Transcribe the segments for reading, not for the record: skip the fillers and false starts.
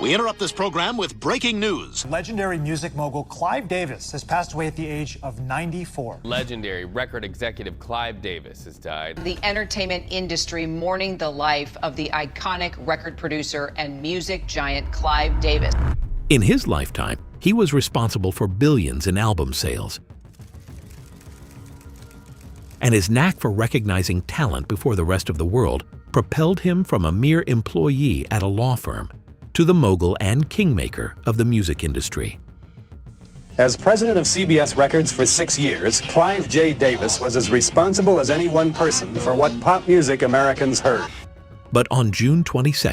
We interrupt this program with breaking news. Legendary music mogul Clive Davis has passed away at the age of 94. Legendary record executive Clive Davis has died. The entertainment industry mourning the life of the iconic record producer and music giant Clive Davis. In his lifetime, he was responsible for billions in album sales. And his knack for recognizing talent before the rest of the world propelled him from a mere employee at a law firm to the mogul and kingmaker of the music industry. As president of CBS Records for 6 years, Clive Jay Davis was as responsible as any one person for what pop music Americans heard. But on June 22,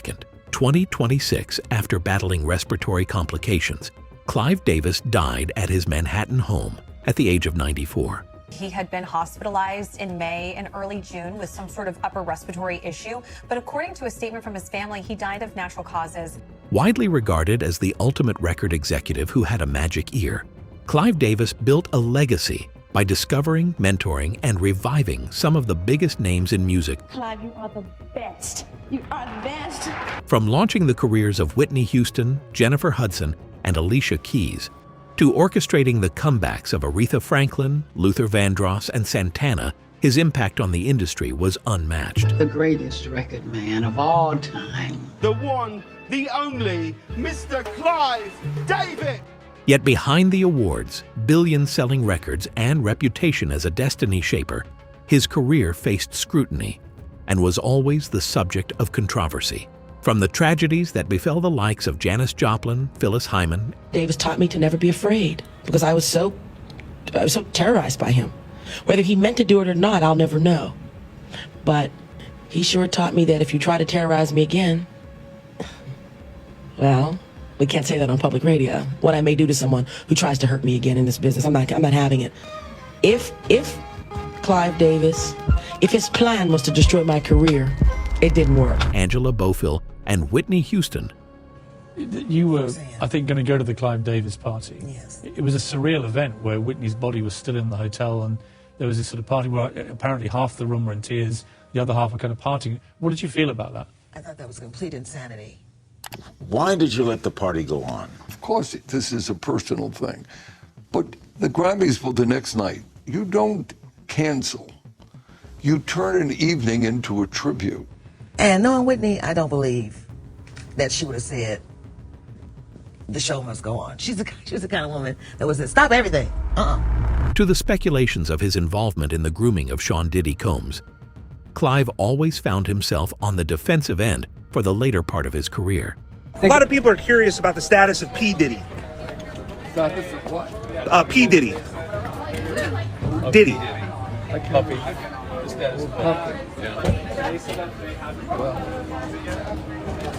2026, after battling respiratory complications, Clive Davis died at his Manhattan home at the age of 94. He had been hospitalized in May and early June with some sort of upper respiratory issue, but according to a statement from his family, he died of natural causes. Widely regarded as the ultimate record executive who had a magic ear, Clive Davis built a legacy by discovering, mentoring, and reviving some of the biggest names in music. Clive, you are the best. You are the best. From launching the careers of Whitney Houston, Jennifer Hudson, and Alicia Keys, to orchestrating the comebacks of Aretha Franklin, Luther Vandross, and Santana, his impact on the industry was unmatched. The greatest record man of all time. The one, the only, Mr. Clive Davis! Yet behind the awards, billion-selling records, and reputation as a destiny shaper, his career faced scrutiny and was always the subject of controversy. From the tragedies that befell the likes of Janis Joplin, Phyllis Hyman. Davis taught me to never be afraid because I was so terrorized by him. Whether he meant to do it or not, I'll never know. But he sure taught me that if you try to terrorize me again, well, we can't say that on public radio. What I may do to someone who tries to hurt me again in this business, I'm not having it. If Clive Davis, if his plan was to destroy my career, it didn't work. Angela Bofill and Whitney Houston. You were, I think, going to go to the Clive Davis party. Yes. It was a surreal event where Whitney's body was still in the hotel, and there was this sort of party where apparently half the room were in tears, the other half were kind of partying. What did you feel about that? I thought that was complete insanity. Why did you let the party go on? Of course, this is a personal thing. But the Grammys for the next night, you don't cancel. You turn an evening into a tribute. And knowing Whitney, I don't believe that she would have said, the show must go on. She was the kind of woman that would say, stop everything. To the speculations of his involvement in the grooming of Sean Diddy Combs, Clive always found himself on the defensive end for the later part of his career. A lot of people are curious about the status of P. Diddy. Status of what? P. Diddy. Diddy. Puppy.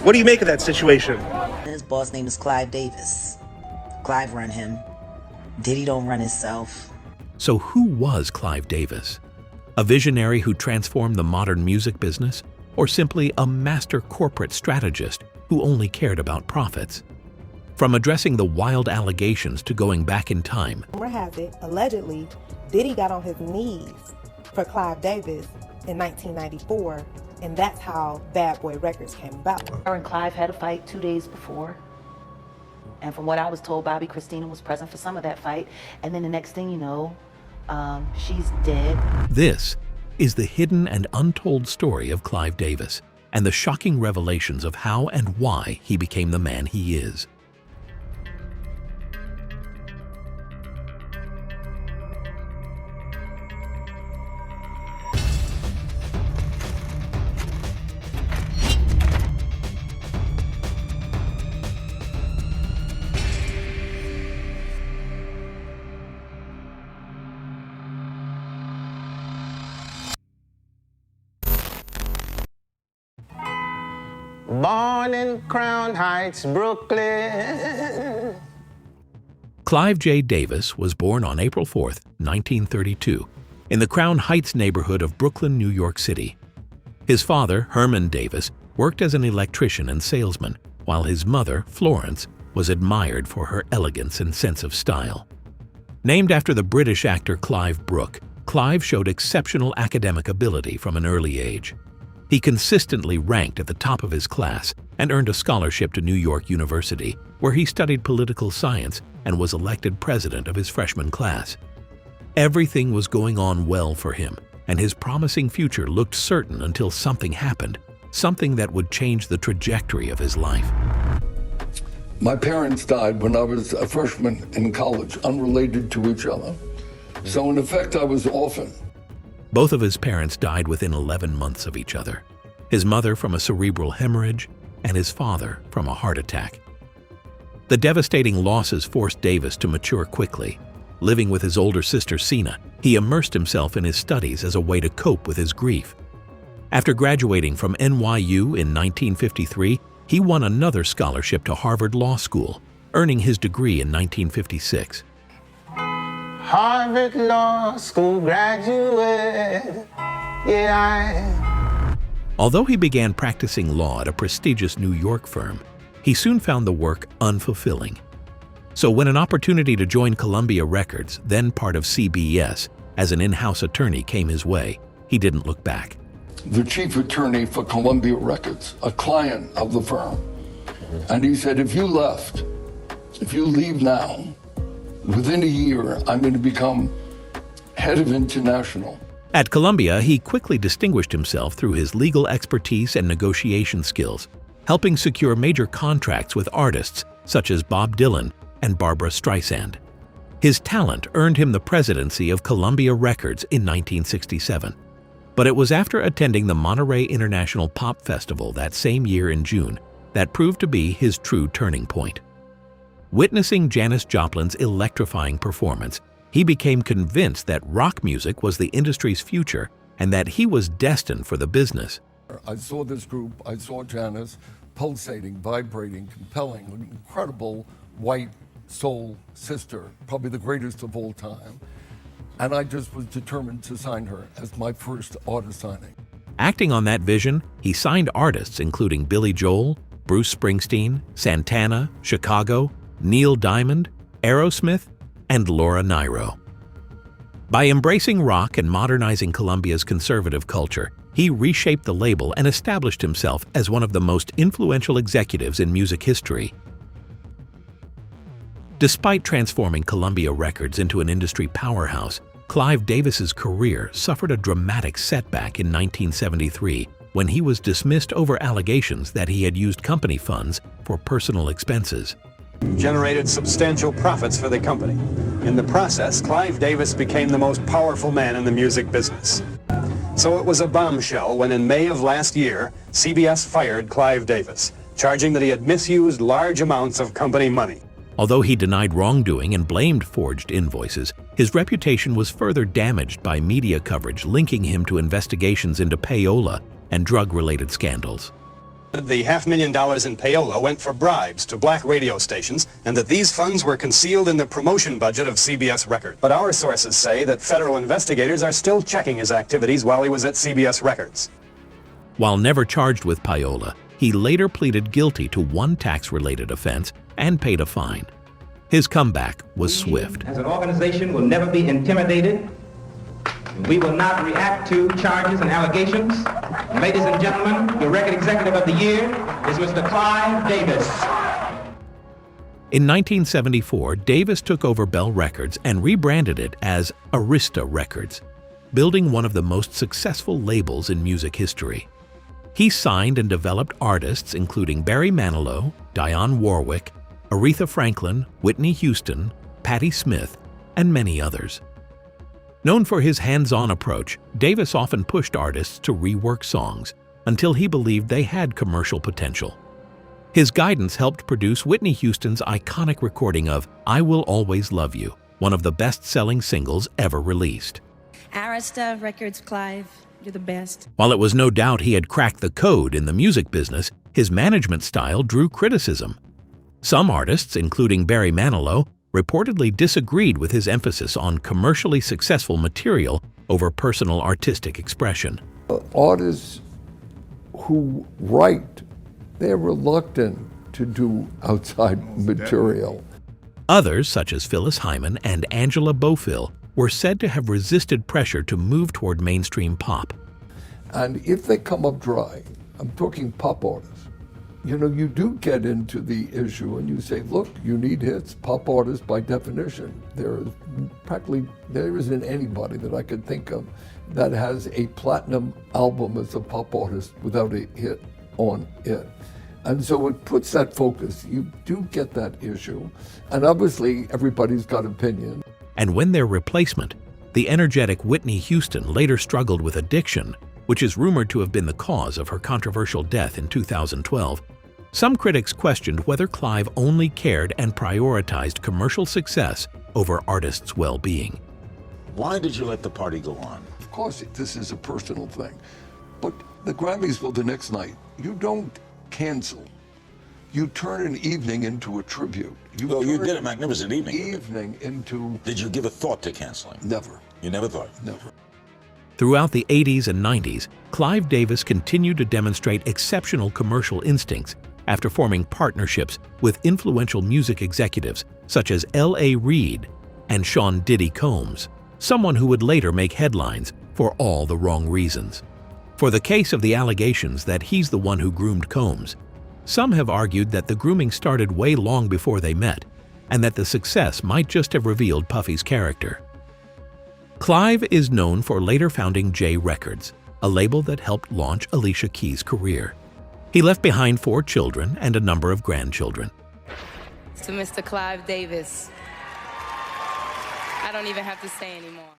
What do you make of that situation? His boss name is Clive Davis. Clive run him. Diddy don't run himself. So who was Clive Davis? A visionary who transformed the modern music business, or simply a master corporate strategist who only cared about profits? From addressing the wild allegations to going back in time. Rumor has it, allegedly, Diddy got on his knees for Clive Davis in 1994, and that's how Bad Boy Records came about. Her and Clive had a fight 2 days before, and from what I was told, Bobby Christina was present for some of that fight, and then the next thing you know, she's dead. This is the hidden and untold story of Clive Davis and the shocking revelations of how and why he became the man he is. Born in Crown Heights, Brooklyn. Clive Jay Davis was born on April 4, 1932, in the Crown Heights neighborhood of Brooklyn, New York City. His father, Herman Davis, worked as an electrician and salesman, while his mother, Florence, was admired for her elegance and sense of style. Named after the British actor Clive Brook, Clive showed exceptional academic ability from an early age. He consistently ranked at the top of his class and earned a scholarship to New York University, where he studied political science and was elected president of his freshman class. Everything was going on well for him, and his promising future looked certain until something happened, something that would change the trajectory of his life. My parents died when I was a freshman in college, unrelated to each other. So in effect, I was orphaned. Both of his parents died within 11 months of each other. His mother from a cerebral hemorrhage, and his father from a heart attack. The devastating losses forced Davis to mature quickly. Living with his older sister Sina, he immersed himself in his studies as a way to cope with his grief. After graduating from NYU in 1953, he won another scholarship to Harvard Law School, earning his degree in 1956. Harvard Law School graduate, yeah. Although he began practicing law at a prestigious New York firm, he soon found the work unfulfilling. So when an opportunity to join Columbia Records, then part of CBS, as an in-house attorney came his way, he didn't look back. The chief attorney for Columbia Records, a client of the firm. And he said, if you leave now, within a year, I'm going to become head of international. At Columbia, he quickly distinguished himself through his legal expertise and negotiation skills, helping secure major contracts with artists such as Bob Dylan and Barbra Streisand. His talent earned him the presidency of Columbia Records in 1967. But it was after attending the Monterey International Pop Festival that same year in June that proved to be his true turning point. Witnessing Janis Joplin's electrifying performance, he became convinced that rock music was the industry's future and that he was destined for the business. I saw this group, I saw Janis, pulsating, vibrating, compelling, an incredible white soul sister, probably the greatest of all time. And I just was determined to sign her as my first artist signing. Acting on that vision, he signed artists including Billy Joel, Bruce Springsteen, Santana, Chicago, Neil Diamond, Aerosmith, and Laura Nyro. By embracing rock and modernizing Columbia's conservative culture, he reshaped the label and established himself as one of the most influential executives in music history. Despite transforming Columbia Records into an industry powerhouse, Clive Davis's career suffered a dramatic setback in 1973 when he was dismissed over allegations that he had used company funds for personal expenses. Generated substantial profits for the company. In the process, Clive Davis became the most powerful man in the music business. So it was a bombshell when in May of last year, CBS fired Clive Davis, charging that he had misused large amounts of company money. Although he denied wrongdoing and blamed forged invoices, his reputation was further damaged by media coverage linking him to investigations into PAYOLA and drug-related scandals. The $500,000 in PAYOLA went for bribes to black radio stations, and that these funds were concealed in the promotion budget of CBS Records. But our sources say that federal investigators are still checking his activities while he was at CBS Records. While never charged with PAYOLA, he later pleaded guilty to one tax-related offense and paid a fine. His comeback was swift. As an organization, will never be intimidated. We will not react to charges and allegations. Ladies and gentlemen, the record executive of the year is Mr. Clive Davis. In 1974, Davis took over Bell Records and rebranded it as Arista Records, building one of the most successful labels in music history. He signed and developed artists including Barry Manilow, Dionne Warwick, Aretha Franklin, Whitney Houston, Patti Smith, and many others. Known for his hands-on approach, Davis often pushed artists to rework songs until he believed they had commercial potential. His guidance helped produce Whitney Houston's iconic recording of I Will Always Love You, one of the best-selling singles ever released. Arista Records, Clive, you're the best. While it was no doubt he had cracked the code in the music business, his management style drew criticism. Some artists, including Barry Manilow, reportedly disagreed with his emphasis on commercially successful material over personal artistic expression. Artists who write, they're reluctant to do outside material. Others, such as Phyllis Hyman and Angela Bofill, were said to have resisted pressure to move toward mainstream pop. And if they come up dry, I'm talking pop artists, you know, you do get into the issue and you say, look, you need hits. Pop artists, by definition, there isn't anybody that I could think of that has a platinum album as a pop artist without a hit on it. And so it puts that focus. You do get that issue. And obviously, everybody's got opinion. And when their replacement, the energetic Whitney Houston, later struggled with addiction, which is rumored to have been the cause of her controversial death in 2012, some critics questioned whether Clive only cared and prioritized commercial success over artists' well-being. Why did you let the party go on? Of course, this is a personal thing. But the Grammys were the next night. You don't cancel. You turn an evening into a tribute. You did a magnificent evening. Into... Did you give a thought to canceling? Never. You never thought? Never. Throughout the 80s and 90s, Clive Davis continued to demonstrate exceptional commercial instincts after forming partnerships with influential music executives such as L.A. Reid and Sean Diddy Combs, someone who would later make headlines for all the wrong reasons. For the case of the allegations that he's the one who groomed Combs, some have argued that the grooming started way long before they met, and that the success might just have revealed Puffy's character. Clive is known for later founding J Records, a label that helped launch Alicia Keys' career. He left behind 4 children and a number of grandchildren. To Mr. Clive Davis, I don't even have to say anymore.